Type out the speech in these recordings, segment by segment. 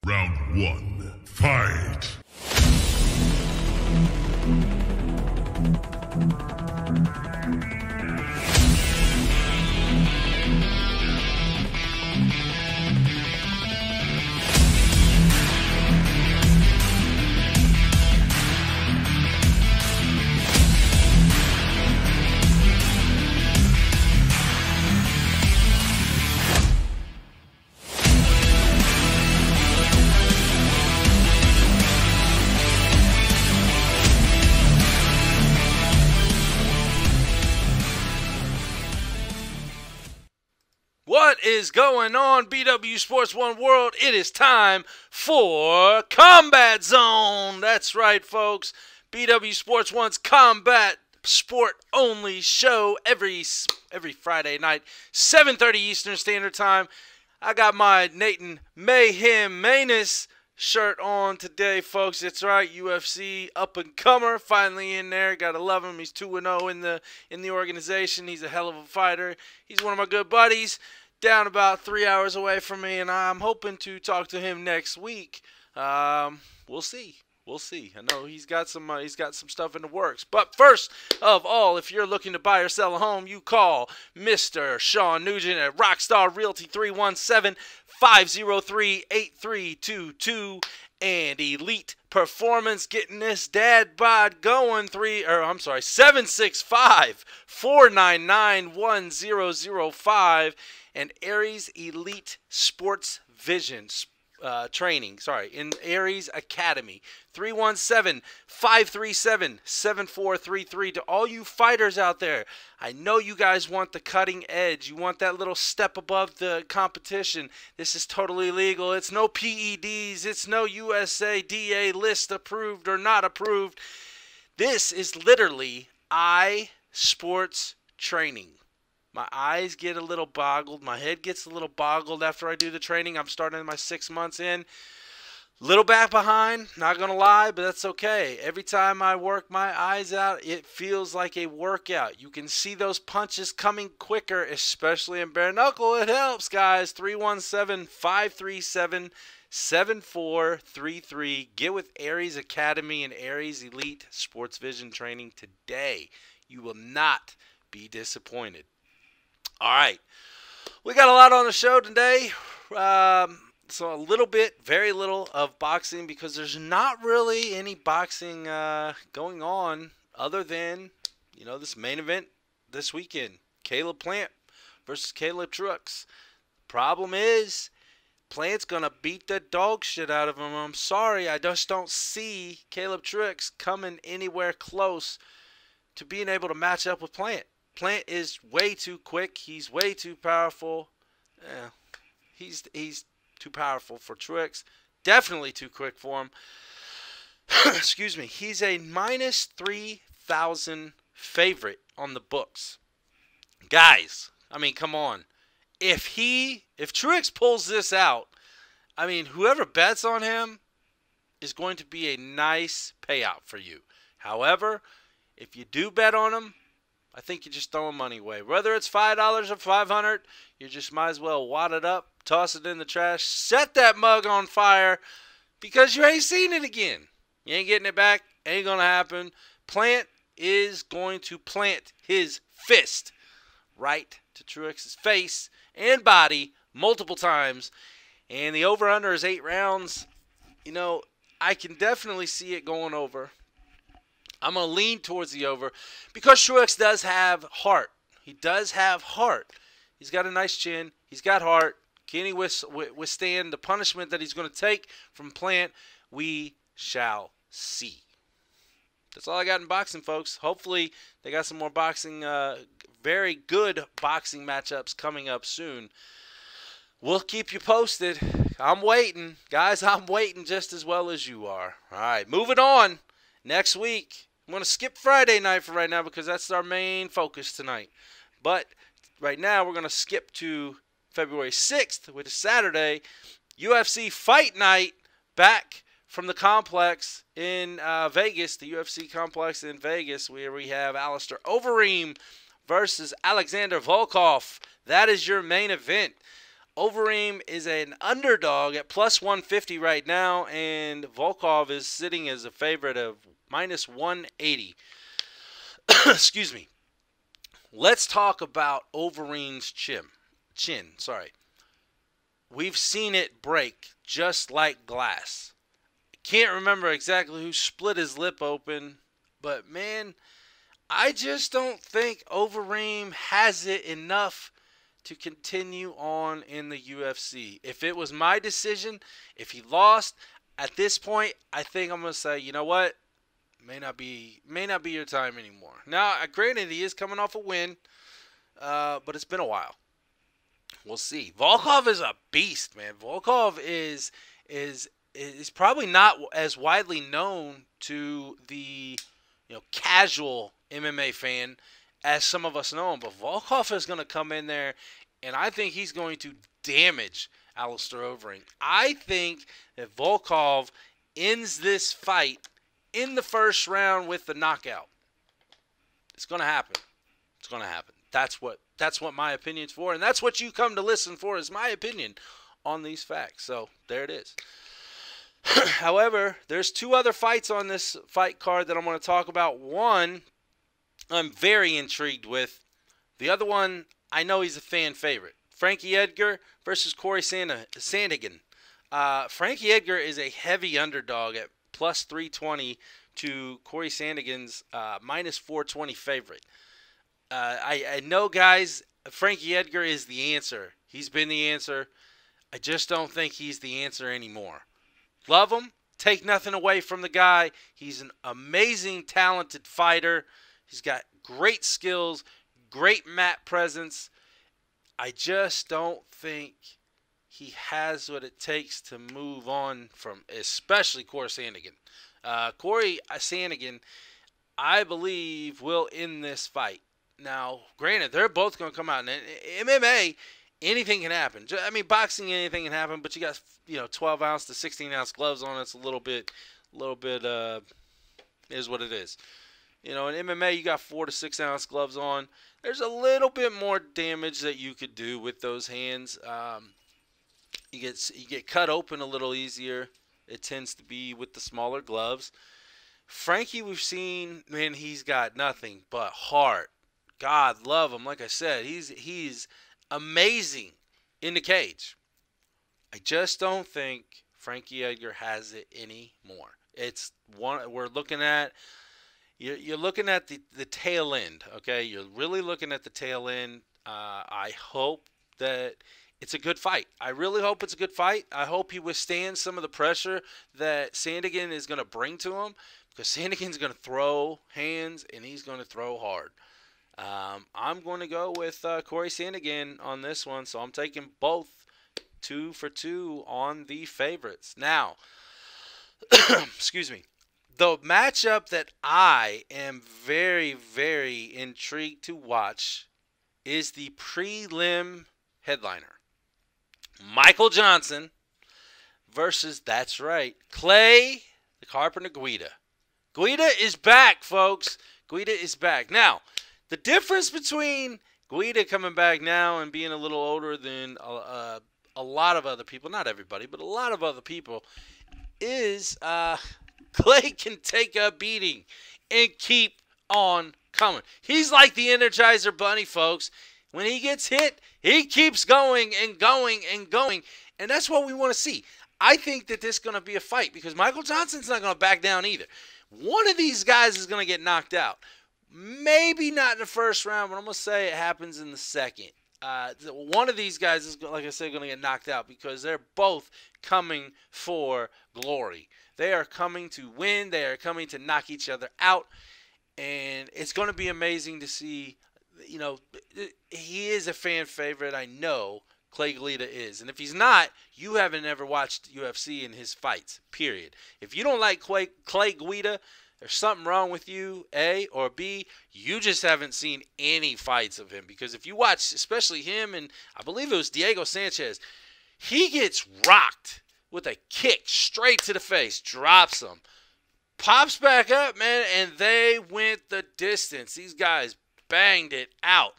Round 1, fight! What is going on, BW Sports One World? It is time for Combat Zone. That's right, folks. BW Sports One's combat sport only show every Friday night, 7:30 Eastern Standard Time. I got my Nathan Mayhem Manus shirt on today, folks. That's right, UFC up and comer, finally in there. Gotta love him. He's 2-0 in the organization. He's a hell of a fighter. He's one of my good buddies, down about 3 hours away from me, and I'm hoping to talk to him next week. We'll see. We'll see. I know he's got some stuff in the works. But first of all, if you're looking to buy or sell a home, you call Mr. Shawn Nugent at Rockstar Realty 317-503-8322 and Elite Performance getting this dad bod going 765-499-1005 and Aries Elite Sports Vision training, in Aries Academy, 317-537-7433. To all you fighters out there, I know you guys want the cutting edge. You want that little step above the competition. This is totally legal. It's no PEDs. It's no USADA list approved or not approved. This is literally sports training. My eyes get a little boggled. My head gets a little boggled after I do the training. I'm starting my 6 months in. Little back behind, not going to lie, but that's okay. Every time I work my eyes out, it feels like a workout. You can see those punches coming quicker, especially in bare knuckle. It helps, guys. 317-537-7433. Get with Aries Academy and Aries Elite Sports Vision Training today. You will not be disappointed. All right, we got a lot on the show today. So a little bit, very little of boxing because there's not really any boxing going on other than, this main event this weekend. Caleb Plant versus Caleb Truex. Problem is, Plant's going to beat the dog shit out of him. I'm sorry, I just don't see Caleb Truex coming anywhere close to being able to match up with Plant. Plant is way too quick. He's way too powerful. He's too powerful for Truex. Definitely too quick for him. Excuse me. He's a minus 3,000 favorite on the books. Guys, I mean, come on. If Truex pulls this out, I mean, whoever bets on him is going to be a nice payout for you. However, if you do bet on him, I think you're just throwing money away. Whether it's $5 or $500, you just might as well wad it up, toss it in the trash, set that mug on fire because you ain't seen it again. You ain't getting it back. Ain't going to happen. Plant is going to plant his fist right to Truex's face and body multiple times. And the over-under is 8 rounds. I can definitely see it going over. I'm going to lean towards the over because Truex does have heart. He does have heart. He's got a nice chin. He's got heart. Can he withstand the punishment that he's going to take from Plant? We shall see. That's all I got in boxing, folks. Hopefully they got some more boxing, very good boxing matchups coming up soon. We'll keep you posted. I'm waiting. Guys, I'm waiting just as well as you are. All right, moving on. Next week, I'm going to skip Friday night for right now because that's our main focus tonight. But right now, we're going to skip to February 6th, which is Saturday, UFC Fight Night, back from the complex in Vegas, the UFC complex in Vegas, where we have Alistair Overeem versus Alexander Volkov. That is your main event. Overeem is an underdog at plus 150 right now, and Volkov is sitting as a favorite of minus 180. Excuse me. Let's talk about Overeem's chin. We've seen it break just like glass. Can't remember exactly who split his lip open, but man, I just don't think Overeem has it enough to continue on in the UFC. If it was my decision, if he lost, at this point, I think I'm going to say, you know what? May not be your time anymore. Now, granted, he is coming off a win, but it's been a while. We'll see. Volkov is a beast, man. Volkov is probably not as widely known to the casual MMA fan as some of us know him. But Volkov is going to come in there, and I think he's going to damage Alistair Overeem. I think that Volkov ends this fight in the first round with the knockout. It's going to happen. It's going to happen. That's what my opinion's for, and that's what you come to listen for, is my opinion on these facts. So there it is. However, there's two other fights on this fight card that I'm going to talk about. One, I'm very intrigued with. The other one, I know he's a fan favorite. Frankie Edgar versus Corey Sandhagen. Frankie Edgar is a heavy underdog at plus 320 to Corey Sandhagen's minus 420 favorite. I know, guys, Frankie Edgar is the answer. He's been the answer. I just don't think he's the answer anymore. Love him. Take nothing away from the guy. He's an amazing, talented fighter. He's got great skills, great mat presence. I just don't think he has what it takes to move on from, especially Corey Sandhagen. Corey Sandhagen, I believe, will end this fight. Now, granted, they're both going to come out. In MMA, anything can happen. I mean, boxing, anything can happen, but you got 12-ounce to 16-ounce gloves on. It's a little bit is what it is. In MMA, you got 4 to 6-ounce gloves on. There's a little bit more damage that you could do with those hands. You get cut open a little easier. It tends to be with the smaller gloves. Frankie, we've seen, man, he's got nothing but heart. God love him. Like I said, he's amazing in the cage. I just don't think Frankie Edgar has it anymore. It's one we're looking at. You're looking at the tail end, okay? You're really looking at the tail end. I hope that it's a good fight. I really hope it's a good fight. I hope he withstands some of the pressure that Sandhagen is going to bring to him, because Sandhagen's going to throw hands, and he's going to throw hard. I'm going to go with Corey Sandhagen on this one, so I'm taking both 2 for 2 on the favorites. Now, excuse me. The matchup that I am very, very intrigued to watch is the prelim headliner. Michael Johnson versus, that's right, Clay the Carpenter Guida. Guida is back, folks. Guida is back. Now, the difference between Guida coming back now and being a little older than a lot of other people, not everybody, but a lot of other people, is Clay can take a beating and keep on coming. He's like the Energizer Bunny, folks. When he gets hit, he keeps going and going and going. And that's what we want to see. I think that this is going to be a fight, because Michael Johnson's not going to back down either. One of these guys is going to get knocked out. Maybe not in the first round, but I'm going to say it happens in the second. One of these guys is, like I said, going to get knocked out, because they're both coming for glory. They are coming to win. They are coming to knock each other out. And it's going to be amazing to see. He is a fan favorite. I know Clay Guida is. And if he's not, you haven't ever watched UFC in his fights, period. If you don't like Clay Guida, there's something wrong with you, A, or B, you just haven't seen any fights of him. Because if you watch, especially him and I believe it was Diego Sanchez, he gets rocked with a kick straight to the face, drops him, pops back up, man, and they went the distance. These guys banged it out.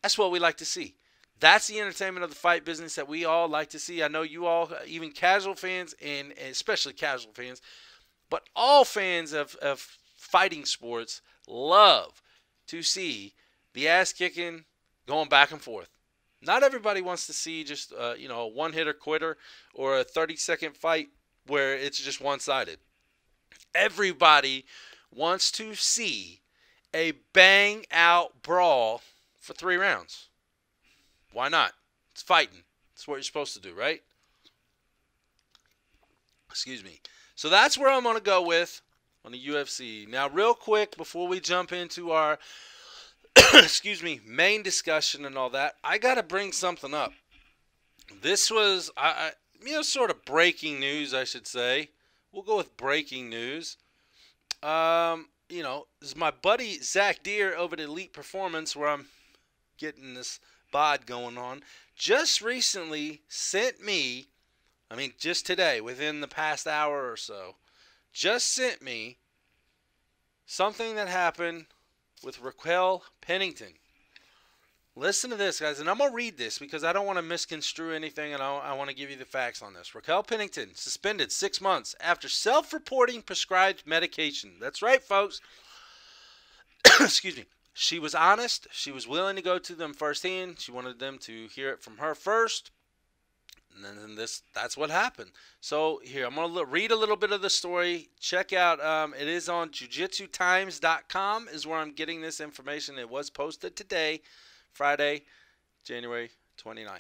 That's what we like to see. That's the entertainment of the fight business that we all like to see. I know you all, even casual fans and especially casual fans, but all fans of fighting sports love to see the ass kicking going back and forth. Not everybody wants to see just a one-hitter quitter or a 30-second fight where it's just one-sided. Everybody wants to see a bang-out brawl for 3 rounds. Why not? It's fighting. It's what you're supposed to do, right? Excuse me. So that's where I'm going to go with on the UFC. Now, real quick, before we jump into our main discussion and all that, I got to bring something up. This was, sort of breaking news, I should say. We'll go with breaking news. This is my buddy Zach Dirr over at Elite Performance, where I'm getting this bod going on, just recently sent me, just today, within the past hour or so, just sent me something that happened with Raquel Pennington. Listen to this, guys, and I'm going to read this because I don't want to misconstrue anything, and I want to give you the facts on this. Raquel Pennington suspended 6 months after self-reporting prescribed medication. That's right, folks. Excuse me. She was honest. She was willing to go to them firsthand. She wanted them to hear it from her first. And then that's what happened. So here, I'm going to read a little bit of the story. Check out, it is on jujitsutimes.com is where I'm getting this information. It was posted today, Friday, January 29th.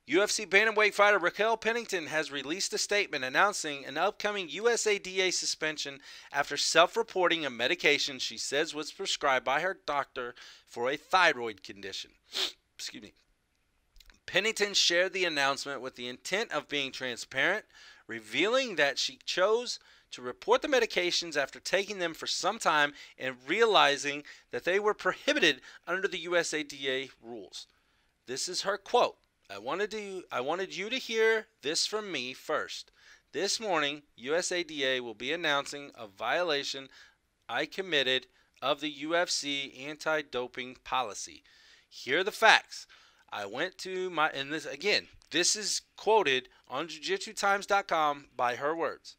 UFC bantamweight fighter Raquel Pennington has released a statement announcing an upcoming USADA suspension after self-reporting a medication she says was prescribed by her doctor for a thyroid condition. Excuse me. Pennington shared the announcement with the intent of being transparent, revealing that she chose to report the medications after taking them for some time and realizing that they were prohibited under the USADA rules. This is her quote. I wanted you to hear this from me first. This morning, USADA will be announcing a violation I committed of the UFC anti-doping policy. Here are the facts. I went to my, and this is quoted on jujitsutimes.com by her words.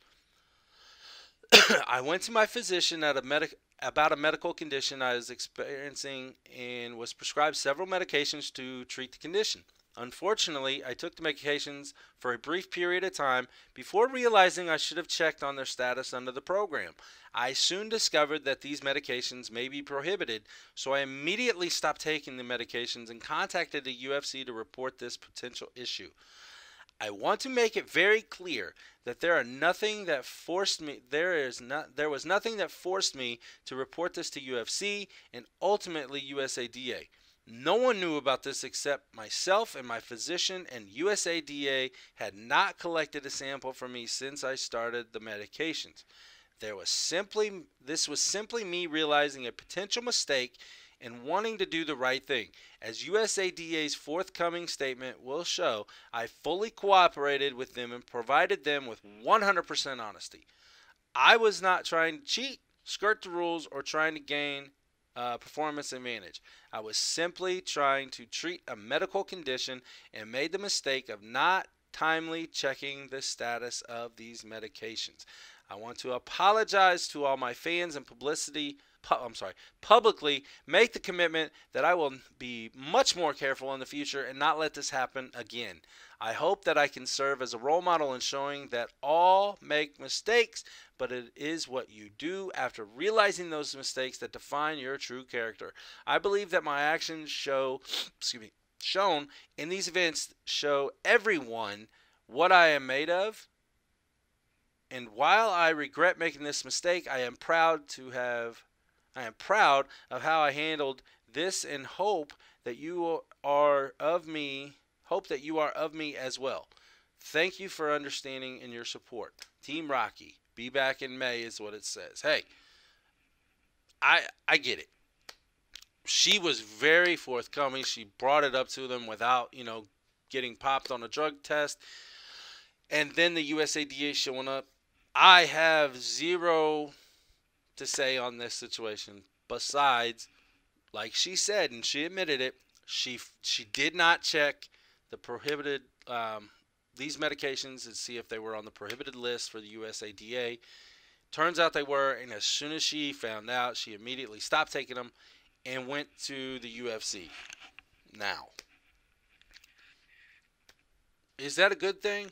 I went to my physician about a medical condition I was experiencing and was prescribed several medications to treat the condition. Unfortunately, I took the medications for a brief period of time before realizing I should have checked on their status under the program. I soon discovered that these medications may be prohibited, so I immediately stopped taking the medications and contacted the UFC to report this potential issue. I want to make it very clear that there was nothing that forced me to report this to UFC and ultimately USADA. No one knew about this except myself and my physician, and USADA had not collected a sample from me since I started the medications. This was simply me realizing a potential mistake and wanting to do the right thing. As USADA's forthcoming statement will show, I fully cooperated with them and provided them with 100% honesty. I was not trying to cheat, skirt the rules, or trying to gain performance advantage. I was simply trying to treat a medical condition and made the mistake of not timely checking the status of these medications. I want to apologize to all my fans and publicly make the commitment that I will be much more careful in the future and not let this happen again. I hope that I can serve as a role model in showing that all make mistakes, but it is what you do after realizing those mistakes that define your true character. I believe that my actions shown in these events show everyone what I am made of. And while I regret making this mistake, I am proud of how I handled this and hope that you are of me as well. Thank you for understanding and your support. Team Rocky. Be back in May is what it says. Hey, I get it. She was very forthcoming. She brought it up to them without, getting popped on a drug test. And then the USADA showing up. I have zero to say on this situation besides, like she said, and she admitted it, She did not check the prohibited these medications and see if they were on the prohibited list for the USADA. Turns out they were, and as soon as she found out, she immediately stopped taking them and went to the UFC. Now, is that a good thing?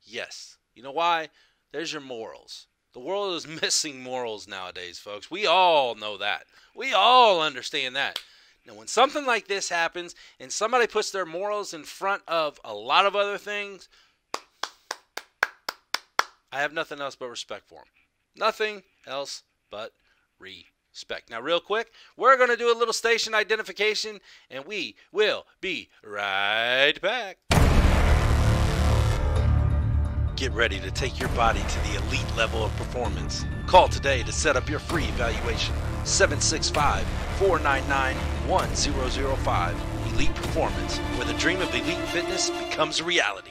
Yes. You know why? There's your morals. The world is missing morals nowadays, folks. We all know that. We all understand that. Now, when something like this happens and somebody puts their morals in front of a lot of other things, I have nothing else but respect for them. Nothing else but respect. Now, real quick, we're going to do a little station identification, and we will be right back. Get ready to take your body to the elite level of performance. Call today to set up your free evaluation. 765-499-1005. Elite Performance, where the dream of elite fitness becomes a reality.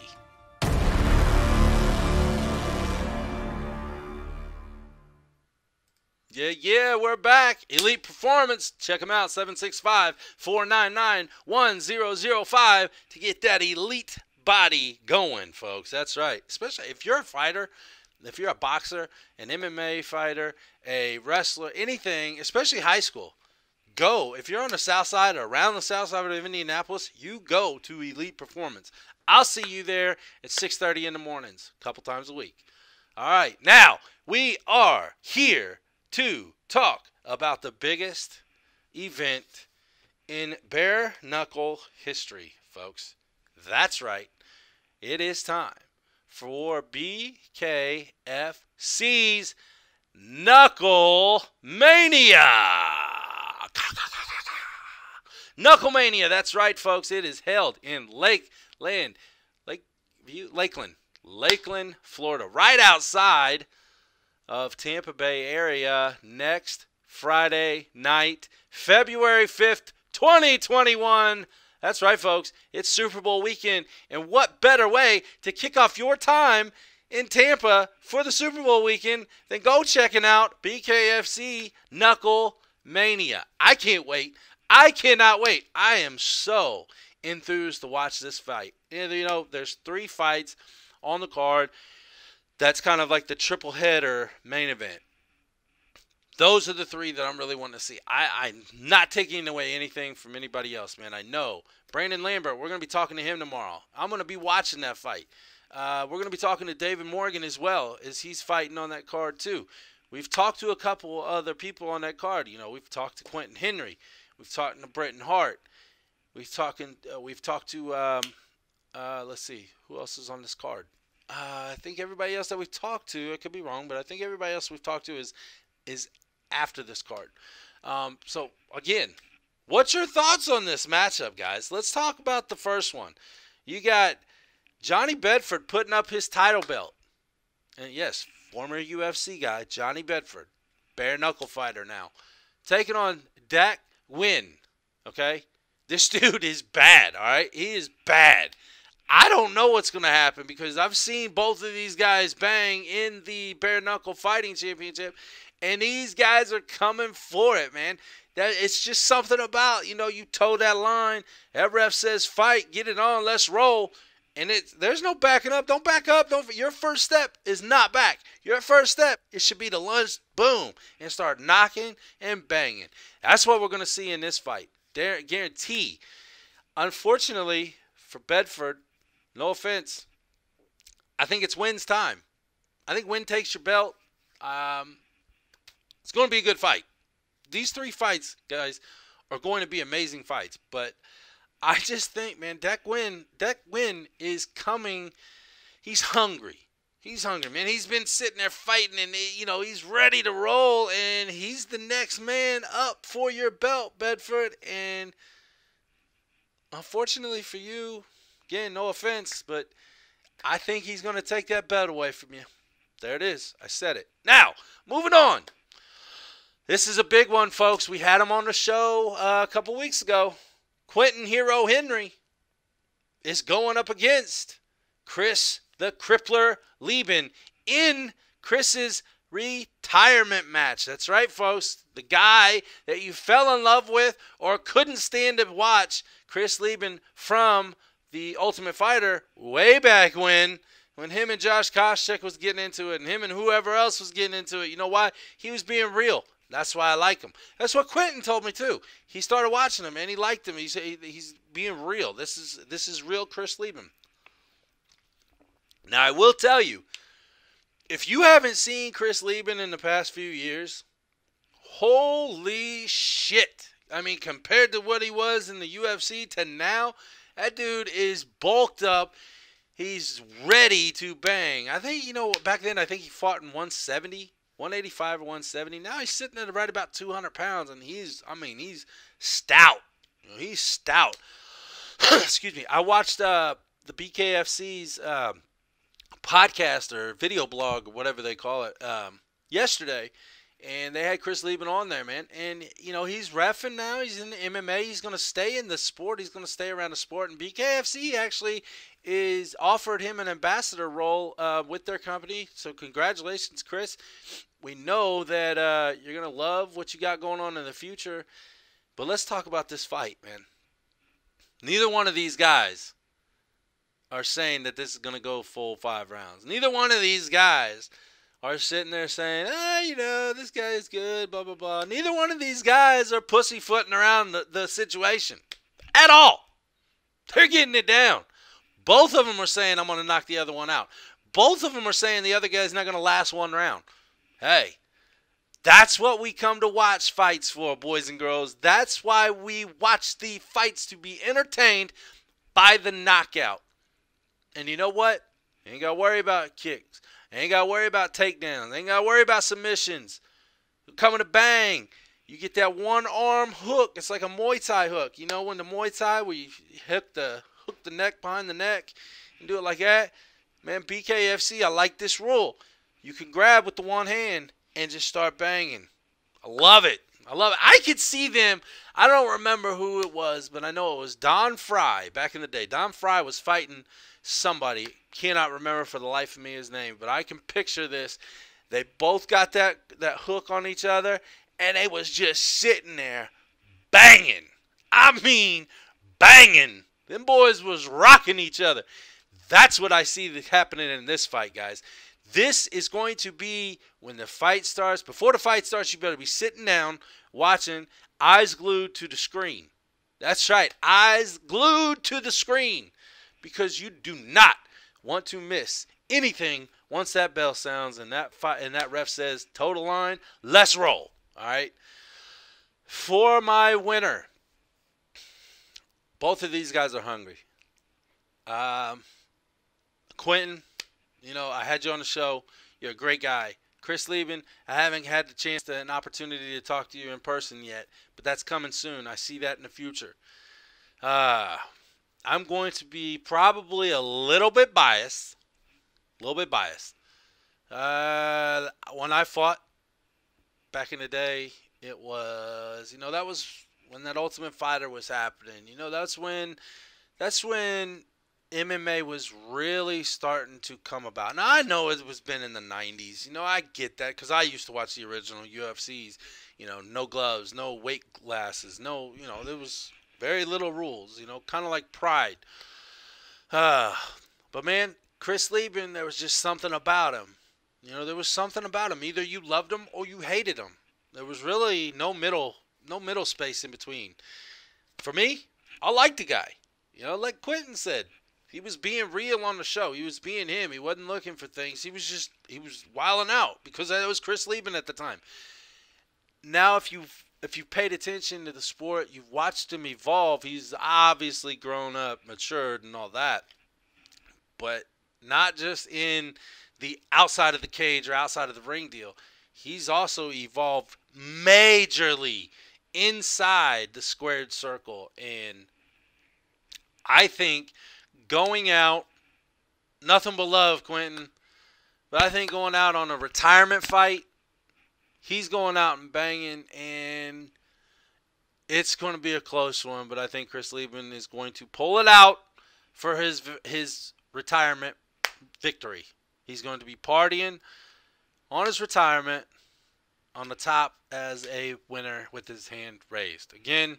Yeah, we're back. Elite Performance. Check them out, 765-499-1005 to get that elite body going, folks. That's right. Especially if you're a fighter, if you're a boxer, an MMA fighter, a wrestler, anything, especially high school, go. If you're on the south side or around the south side of Indianapolis, you go to Elite Performance. I'll see you there at 6:30 in the mornings, a couple times a week. All right. Now, we are here to talk about the biggest event in bare knuckle history, folks. That's right. It is time for BKFC's Knuckle Mania. Knuckle Mania, that's right, folks. It is held in Lakeland, Florida, right outside of Tampa Bay area, next Friday night, February 5th, 2021. That's right, folks. It's Super Bowl weekend, and what better way to kick off your time in Tampa for the Super Bowl weekend than go checking out BKFC Knuckle Mania. I can't wait. I cannot wait. I am so enthused to watch this fight. And, you know, there's 3 fights on the card. That's kind of like the triple header main event. Those are the 3 that I'm really wanting to see. I'm not taking away anything from anybody else, man. I know. Brandon Lambert, we're going to be talking to him tomorrow. I'm going to be watching that fight. We're going to be talking to David Morgan as well, as he's fighting on that card too. We've talked to a couple other people on that card. You know, we've talked to Quentin Henry. We've talked to Bretton Hart. We've talked to, let's see, who else is on this card? I think everybody else that we've talked to, I could be wrong, but I think everybody else we've talked to is after this card. So, again, what's your thoughts on this matchup, guys? Let's talk about the first one. You got Johnny Bedford putting up his title belt. And yes, former UFC guy, Johnny Bedford, bare knuckle fighter now, taking on Dak Wynn, okay? This dude is bad, all right? He is bad. I don't know what's going to happen because I've seen both of these guys bang in the bare knuckle fighting championship, and these guys are coming for it, man. It's just something about, you know, you toe that line. That ref says fight, get it on, let's roll. And there's no backing up. Don't back up. Your first step is not back. Your first step, it should be to lunge, boom, and start knocking and banging. That's what we're going to see in this fight. Guarantee. Unfortunately for Bedford, no offense, I think it's Wynn's time. I think Wynn takes your belt. It's going to be a good fight. These 3 fights, guys, are going to be amazing fights. But I just think, man, Dak Wynn is coming. He's hungry. He's hungry, man. He's been sitting there fighting, and, you know, he's ready to roll. And he's the next man up for your belt, Bedford. And unfortunately for you, again, no offense, but I think he's going to take that belt away from you. There it is. I said it. Now, moving on. This is a big one, folks. We had him on the show a couple weeks ago. Quentin Hero Henry is going up against Chris the Crippler Lieben in Chris's retirement match. That's right, folks. The guy that you fell in love with or couldn't stand to watch, Chris Lieben from The Ultimate Fighter, way back when him and Josh Koscheck was getting into it and him and whoever else was getting into it. You know why? He was being real. That's why I like him. That's what Quentin told me too. He started watching him and he liked him. He said he's being real. This is real Chris Lieben. Now I will tell you, if you haven't seen Chris Lieben in the past few years, holy shit. I mean, compared to what he was in the UFC to now, that dude is bulked up. He's ready to bang. I think, back then I think he fought in 170. 185 or 170. Now he's sitting at right about 200 pounds, and he's stout. He's stout. Excuse me. I watched the BKFC's podcast or video blog or whatever they call it yesterday, and they had Chris Lieben on there, man. And, he's reffing now. He's in the MMA. He's going to stay in the sport. He's going to stay around the sport. And BKFC actually is offered him an ambassador role with their company. So congratulations, Chris. We know that you're going to love what you got going on in the future. But let's talk about this fight, man. Neither one of these guys are saying that this is going to go full 5 rounds. Neither one of these guys are sitting there saying, this guy is good, blah, blah, blah. Neither one of these guys are pussyfooting around the situation at all. They're getting it down. Both of them are saying, I'm going to knock the other one out. Both of them are saying the other guy's not going to last 1 round. Hey, that's what we come to watch fights for, boys and girls. That's why we watch the fights, to be entertained by the knockout. And you know what? You ain't got to worry about kicks. You ain't got to worry about takedowns. You ain't got to worry about submissions. You're coming to bang. You get that one-arm hook. It's like a Muay Thai hook. You know when the Muay Thai, where you hook the neck behind the neck and do it like that? Man, BKFC, I like this rule. You can grab with the one hand and just start banging. I love it. I love it. I could see them. I don't remember who it was, but I know it was Don Fry back in the day. Don Fry was fighting somebody. Cannot remember for the life of me his name, but I can picture this. They both got that hook on each other, and they was just sitting there banging. I mean, banging. Them boys was rocking each other. That's what I see happening in this fight, guys. This is going to be when the fight starts. Before the fight starts, you better be sitting down, watching, eyes glued to the screen. That's right, eyes glued to the screen, because you do not want to miss anything once that bell sounds and that ref says total line, let's roll. All right. For my winner, both of these guys are hungry. Quentin, I had you on the show. You're a great guy. Chris Lieben, I haven't had the chance an opportunity to talk to you in person yet, but that's coming soon. I see that in the future. I'm going to be probably a little bit biased. When I fought back in the day, it was, that was when that Ultimate Fighter was happening. That's when MMA was really starting to come about. Now, I know it was been in the 90s. I get that because I used to watch the original UFCs. No gloves, no weight glasses, no, there was very little rules, kind of like Pride. But, man, Chris Lieben, there was just something about him. There was something about him. Either you loved him or you hated him. There was really no middle space in between. For me, I liked the guy. Like Quentin said, he was being real on the show. He was being him. He wasn't looking for things. He was wilding out because that was Chris Lieben at the time. Now, if you've paid attention to the sport, you've watched him evolve. He's obviously grown up, matured, and all that. But not just in the outside of the cage or outside of the ring deal. He's also evolved majorly inside the squared circle. And I think going out, nothing but love, Quentin. But I think going out on a retirement fight, he's going out and banging, and it's going to be a close one. But I think Chris Lieben is going to pull it out for his retirement victory. He's going to be partying on his retirement on the top as a winner with his hand raised. Again,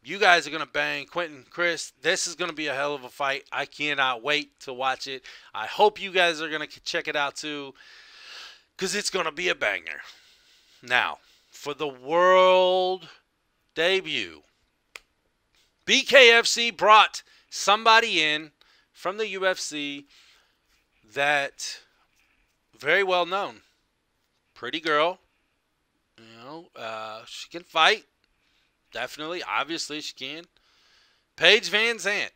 you guys are going to bang. Quentin, Chris, this is going to be a hell of a fight. I cannot wait to watch it. I hope you guys are going to check it out too, because it's going to be a banger. Now, for the world debut, BKFC brought somebody in from the UFC that very well known. Pretty girl. She can fight. Definitely. Obviously, she can. Paige Van Zandt.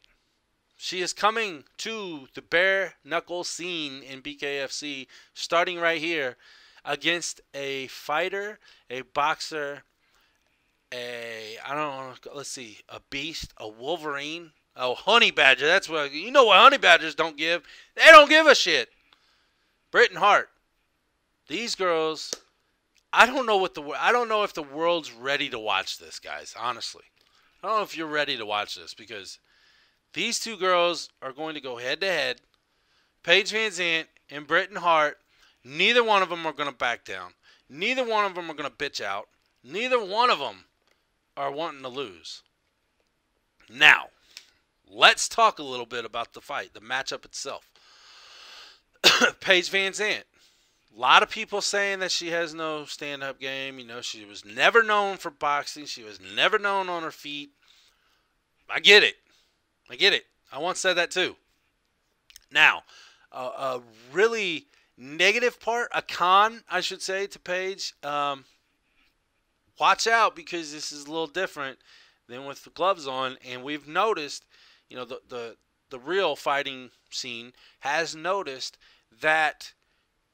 She is coming to the bare knuckle scene in BKFC, starting right here against a fighter, a boxer, a beast, a Wolverine, a honey badger. That's what what honey badgers don't give. They don't give a shit. Britain Hart. These girls. I don't know if the world's ready to watch this, guys. Honestly, I don't know if you're ready to watch this, because these two girls are going to go head to head. Paige Van Zandt and Britain Hart. Neither one of them are going to back down. Neither one of them are going to bitch out. Neither one of them are wanting to lose. Now, let's talk a little bit about the fight, the matchup itself. Paige Van Zandt. A lot of people saying that she has no stand-up game. She was never known for boxing. She was never known on her feet. I get it. I once said that too. Now, a really negative part, a con, I should say, to Paige. Watch out, because this is a little different than with the gloves on. And we've noticed, the real fighting scene has noticed that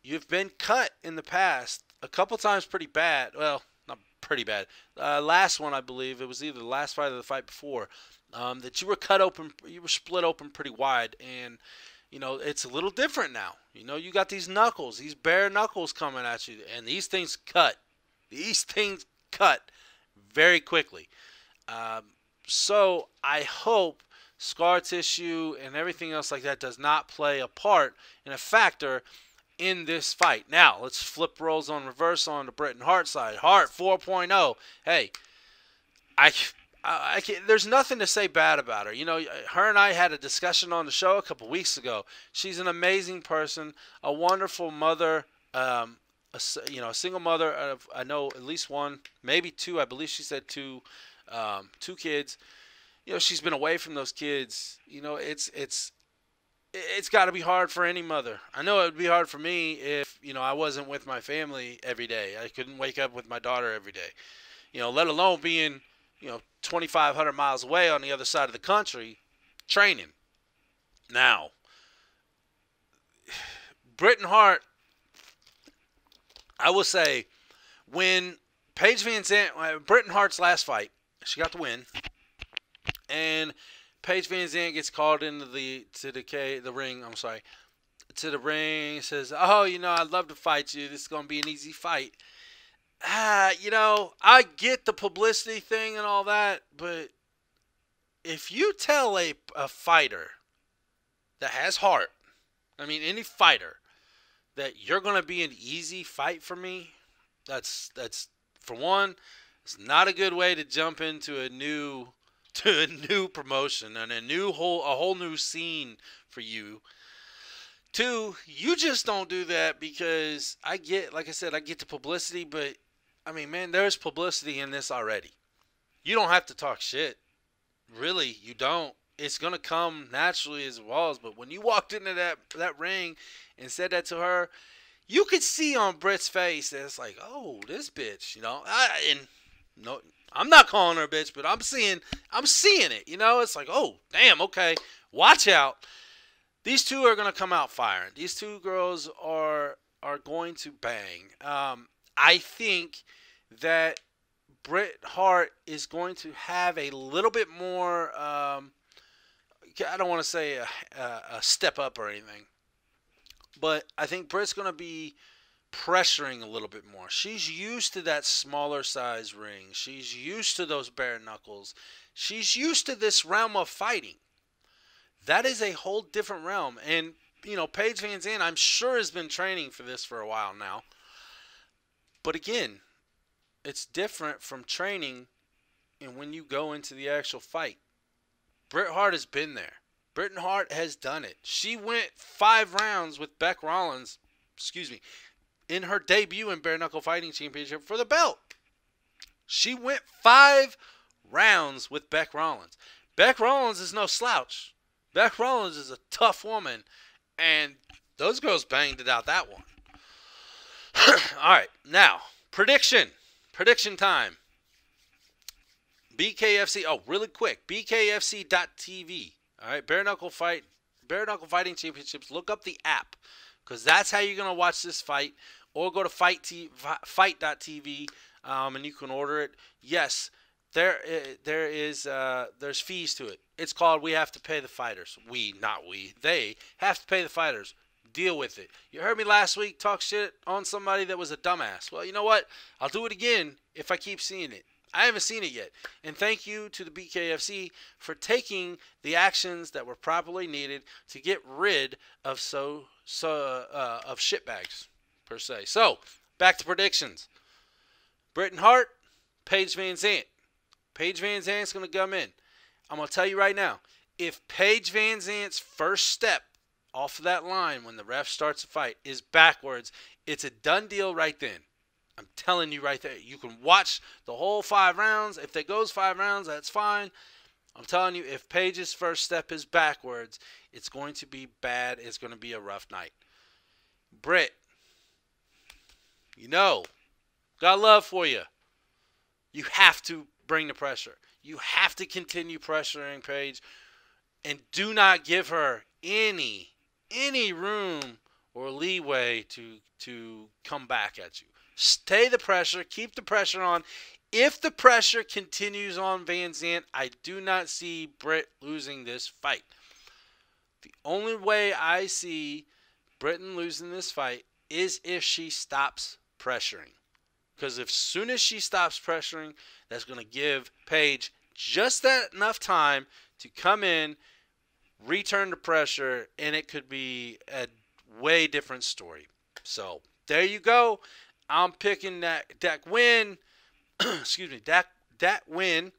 you've been cut in the past a couple times pretty bad. Well, not pretty bad. Last one, I believe, it was either the last fight or the fight before, that you were cut open, you were split open pretty wide. And, it's a little different now. You got these knuckles, these bare knuckles coming at you, and these things cut. These things cut very quickly. So I hope scar tissue and everything else like that does not play a part and a factor in this fight. Now, let's flip roles on reverse on the Britain Hart side. Hart 4.0. Hey, I can't, there's nothing to say bad about her. Her and I had a discussion on the show a couple weeks ago. She's an amazing person, a wonderful mother, a single mother of, I know, at least one, maybe two. I believe she said two kids. She's been away from those kids. It's got to be hard for any mother. I know it would be hard for me if, I wasn't with my family every day. I couldn't wake up with my daughter every day, let alone being, 2,500 miles away on the other side of the country training. Now, Britain Hart, I will say, when Paige Van Zandt, Britain Hart's last fight, she got the win, and Paige Van Zandt gets called into the ring. To the ring. Says, "Oh, I'd love to fight you. This is gonna be an easy fight." I get the publicity thing and all that, but if you tell a fighter that has heart, any fighter, that you're gonna be an easy fight for me, that's for one, it's not a good way to jump into a new promotion and a whole new scene for you. Two, you just don't do that, because like I said, I get the publicity, but man, there's publicity in this already. You don't have to talk shit. Really, you don't. It's going to come naturally as it was, but when you walked into that ring and said that to her, you could see on Britt's face that it's like, oh, this bitch, no, I'm not calling her a bitch, but I'm seeing it, it's like, oh, damn, okay, watch out. These two are going to come out firing. These two girls are going to bang. I think that Bret Hart is going to have a little bit more, I don't want to say a step up or anything, but I think Bret's going to be pressuring a little bit more. She's used to that smaller size ring. She's used to those bare knuckles. She's used to this realm of fighting. That is a whole different realm. And Paige Van Zandt, I'm sure, has been training for this for a while now. But again, it's different from training and when you go into the actual fight. Bret Hart has been there. Bret Hart has done it. She went 5 rounds with Bec Rawlins, in her debut in Bare Knuckle Fighting Championship for the belt. She went 5 rounds with Bec Rawlins. Bec Rawlins is no slouch. Bec Rawlins is a tough woman, and those girls banged it out that one. All right, now, prediction time. BKFC, really quick, BKFC.tv. All right, Bare Knuckle Fighting Championships. Look up the app, because that's how you're gonna watch this fight. Or go to fight.tv, and you can order it. Yes, there's fees to it. It's called We Have to Pay the Fighters. They have to pay the fighters. Deal with it. You heard me last week talk shit on somebody that was a dumbass. Well, you know what? I'll do it again if I keep seeing it. I haven't seen it yet. And thank you to the BKFC for taking the actions that were properly needed to get rid of of shitbags, per se. So, back to predictions. Bret Hart, Paige Van Zandt. Paige Van Zandt's going to come in. I'm going to tell you right now, if Paige Van Zandt's first step off of that line when the ref starts the fight is backwards, it's a done deal right then. I'm telling you right there. You can watch the whole 5 rounds. If it goes 5 rounds, that's fine. I'm telling you, if Paige's first step is backwards, it's going to be bad. It's going to be a rough night. Bret, got love for you. You have to bring the pressure. You have to continue pressuring Paige, and do not give her any room or leeway to come back at you. Stay the pressure. Keep the pressure on. If the pressure continues on Van Zandt, I do not see Bret losing this fight. The only way I see Britain losing this fight is if she stops pressuring. Because as soon as she stops pressuring, that's going to give Paige just that enough time to come in, return the pressure, and it could be a way different story. So, there you go. I'm picking that win. that win.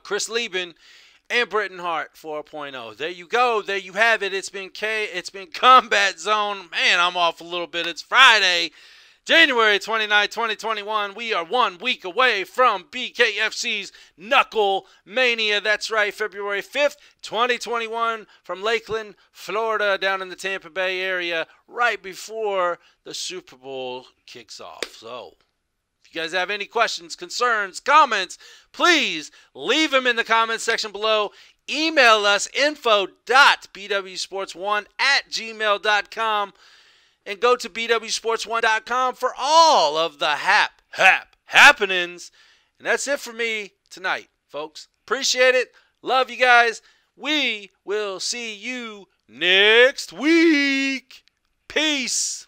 Chris Lieben and Bret Hart 4.0. There you go. There you have it. It's been Combat Zone. Man, I'm off a little bit. It's Friday, January 29, 2021. We are 1 week away from BKFC's Knuckle Mania. That's right, February 5th, 2021, from Lakeland, Florida, down in the Tampa Bay area, right before the Super Bowl kicks off. So, if you guys have any questions, concerns, comments, please leave them in the comments section below. Email us info.bwsports1@gmail.com. And go to BWSPORTS1.com for all of the happenings. And that's it for me tonight, folks. Appreciate it. Love you guys. We will see you next week. Peace.